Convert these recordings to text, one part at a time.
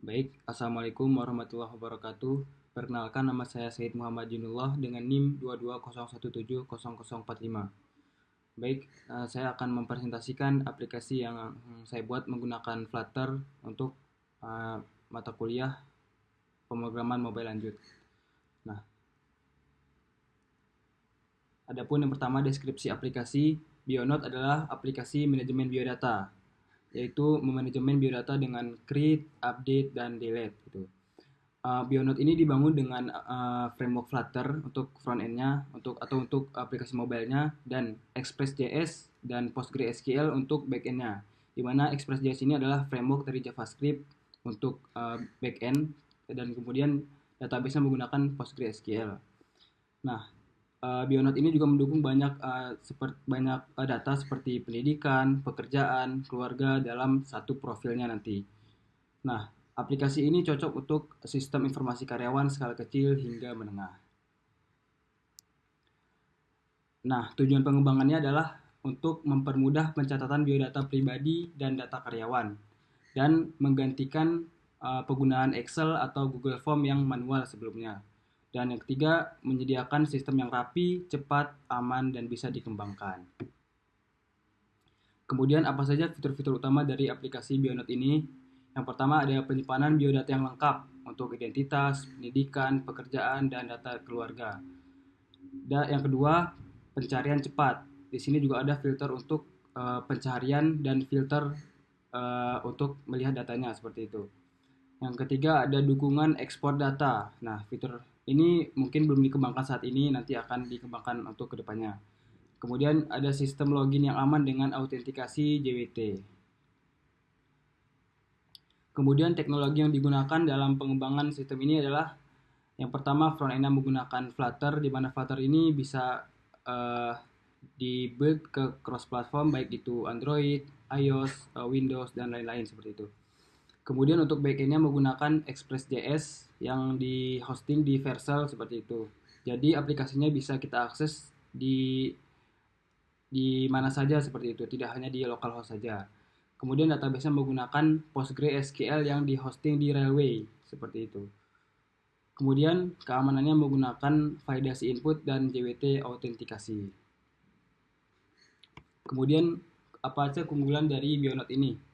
Baik, Assalamualaikum warahmatullahi wabarakatuh. Perkenalkan, nama saya Said Muhammad Junullah dengan NIM 220170045. Baik, saya akan mempresentasikan aplikasi yang saya buat menggunakan Flutter untuk eh, mata kuliah pemrograman mobile lanjut. Nah, adapun yang pertama deskripsi aplikasi, Bionote adalah aplikasi manajemen biodata, yaitu memanajemen biodata dengan create, update, dan delete gitu. Bionote ini dibangun dengan framework Flutter untuk front end-nya untuk aplikasi mobile-nya dan Express.js dan PostgreSQL untuk back end-nya. Di mana Express.js ini adalah framework dari JavaScript untuk back end dan kemudian database-nya menggunakan PostgreSQL. Nah, Bionote ini juga mendukung banyak data seperti pendidikan, pekerjaan, keluarga dalam satu profilnya nanti. Nah, aplikasi ini cocok untuk sistem informasi karyawan skala kecil hingga menengah. Nah, tujuan pengembangannya adalah untuk mempermudah pencatatan biodata pribadi dan data karyawan dan menggantikan penggunaan Excel atau Google Form yang manual sebelumnya. Dan yang ketiga, menyediakan sistem yang rapi, cepat, aman, dan bisa dikembangkan. Kemudian apa saja fitur-fitur utama dari aplikasi Bionote ini? Yang pertama ada penyimpanan biodata yang lengkap untuk identitas, pendidikan, pekerjaan, dan data keluarga. Dan yang kedua, pencarian cepat. Di sini juga ada filter untuk pencarian dan filter untuk melihat datanya seperti itu. Yang ketiga ada dukungan ekspor data. Nah, fitur ini mungkin belum dikembangkan saat ini, nanti akan dikembangkan untuk kedepannya. Kemudian ada sistem login yang aman dengan autentikasi JWT. Kemudian teknologi yang digunakan dalam pengembangan sistem ini adalah yang pertama front end menggunakan Flutter, di mana Flutter ini bisa di-build ke cross platform baik itu Android, iOS, Windows dan lain-lain seperti itu. Kemudian untuk backend-nya menggunakan Express.js yang di hosting di Vercel seperti itu. Jadi aplikasinya bisa kita akses di mana saja seperti itu, tidak hanya di localhost saja. Kemudian database-nya menggunakan PostgreSQL yang di hosting di Railway seperti itu. Kemudian keamanannya menggunakan validasi input dan JWT autentikasi. Kemudian apa saja keunggulan dari Bionote ini?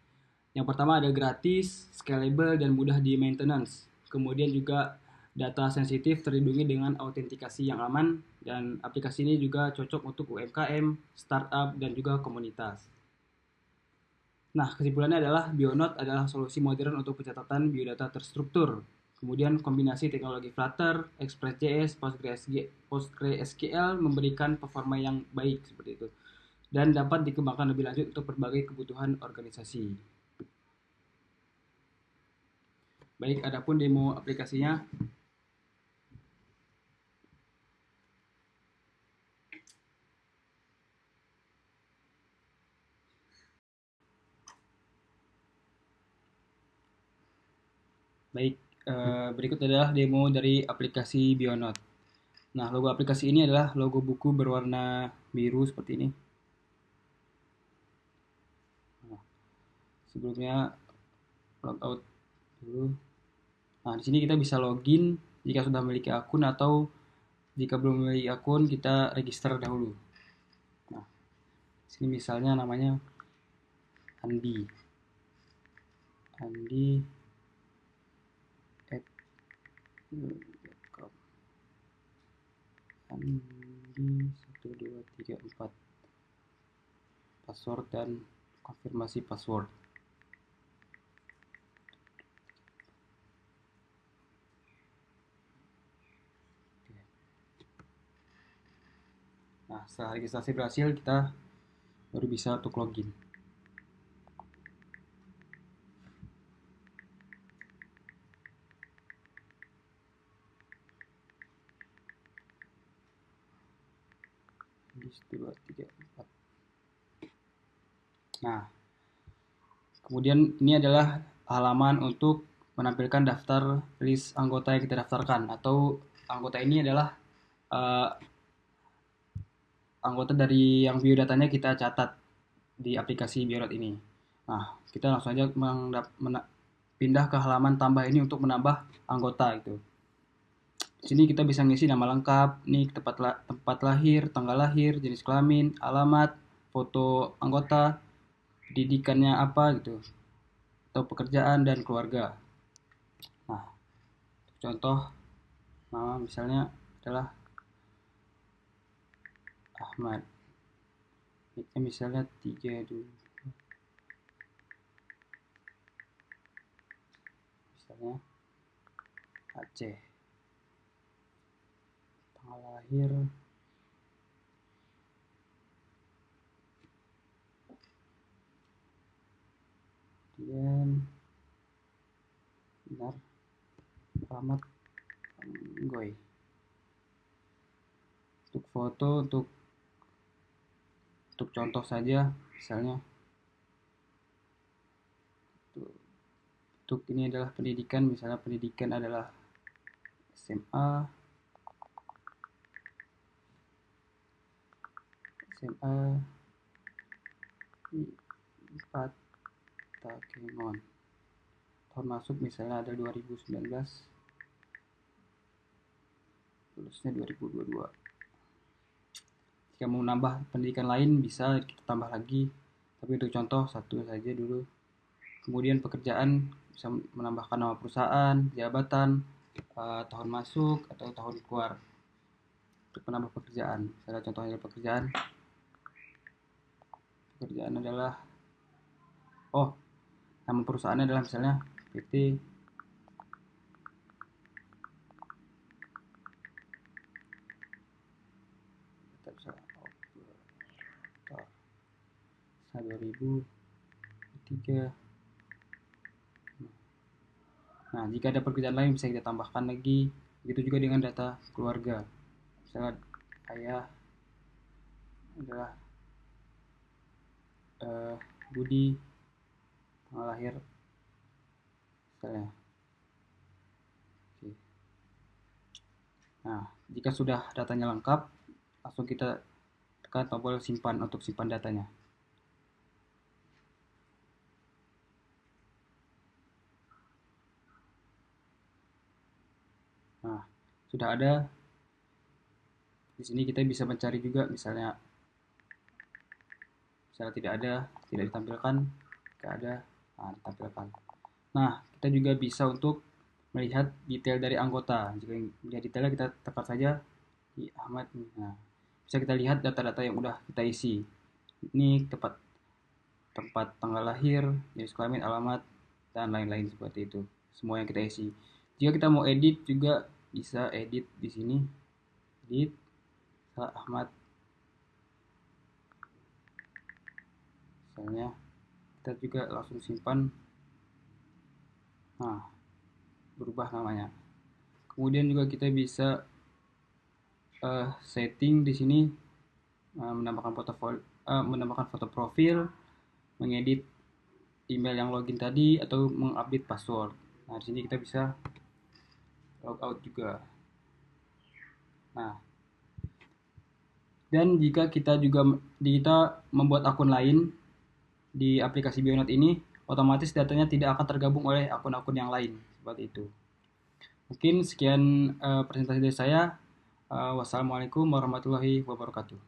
Yang pertama ada gratis, scalable, dan mudah di maintenance. Kemudian juga data sensitif terlindungi dengan autentikasi yang aman, dan aplikasi ini juga cocok untuk UMKM, startup, dan juga komunitas. Nah, kesimpulannya adalah Bionote adalah solusi modern untuk pencatatan biodata terstruktur. Kemudian kombinasi teknologi Flutter, Express.js, PostgreSQL memberikan performa yang baik seperti itu dan dapat dikembangkan lebih lanjut untuk berbagai kebutuhan organisasi. Baik, adapun demo aplikasinya. Baik, berikut adalah demo dari aplikasi Bionote. Nah, logo aplikasi ini adalah logo buku berwarna biru seperti ini. Nah, sebelumnya logout dulu. Nah, di sini kita bisa login jika sudah memiliki akun atau jika belum memiliki akun kita register dahulu. Nah, di sini misalnya namanya Andi. Andi at Andi 1234 password dan konfirmasi password. Nah, setelah registrasi berhasil, kita baru bisa untuk login. List 2, 3, 4. Nah, kemudian ini adalah halaman untuk menampilkan daftar list anggota yang kita daftarkan, atau anggota ini adalah uh, anggota dari yang biodatanya kita catat di aplikasi Bionote ini. Nah, kita langsung aja pindah ke halaman tambah ini untuk menambah anggota gitu. Di sini kita bisa ngisi nama lengkap, nih tempat lahir, tanggal lahir, jenis kelamin, alamat, foto anggota, pendidikannya apa gitu, atau pekerjaan dan keluarga. Nah, contoh nama misalnya adalah Ahmad. Misalnya 3 dulu. Misalnya Aceh. Tanggal lahir Dian benar alamat Goy. Untuk foto untuk contoh saja misalnya untuk ini adalah pendidikan, misalnya pendidikan adalah SMA 4 Takengon. Tahun masuk misalnya ada 2019, lulusnya 2022. Jika mau nambah pendidikan lain bisa kita tambah lagi, tapi untuk contoh satu saja dulu. Kemudian pekerjaan bisa menambahkan nama perusahaan, jabatan, tahun masuk atau tahun keluar. Untuk menambah pekerjaan, misalnya contohnya pekerjaan adalah nama perusahaannya adalah misalnya PT tahun 2003. Nah, jika ada pekerjaan lain bisa kita tambahkan lagi. Begitu juga dengan data keluarga. Misalnya ayah adalah Budi, tanggal lahir misalnya. Oke. Nah, jika sudah datanya lengkap, langsung kita tekan tombol simpan untuk simpan datanya. Nah, sudah ada. Di sini kita bisa mencari juga, misalnya tidak ada, tidak ditampilkan, jika ada, ditampilkan. Nah, kita juga bisa untuk melihat detail dari anggota. Jika melihat detailnya kita tekan saja di Ahmad. Nah, bisa kita lihat data-data yang udah kita isi. Ini tempat tanggal lahir, jenis kelamin, alamat, dan lain-lain seperti itu. Semua yang kita isi. Jika kita mau edit juga bisa edit di sini. Edit Ahmad. Misalnya kita juga langsung simpan. Nah, berubah namanya. Kemudian juga kita bisa setting di sini, menambahkan foto profil, mengedit email yang login tadi, atau mengupdate password. Nah, di sini kita bisa logout juga. Nah, dan jika kita membuat akun lain di aplikasi Bionote ini, otomatis datanya tidak akan tergabung oleh akun-akun yang lain seperti itu. Mungkin sekian presentasi dari saya. Wassalamualaikum warahmatullahi wabarakatuh.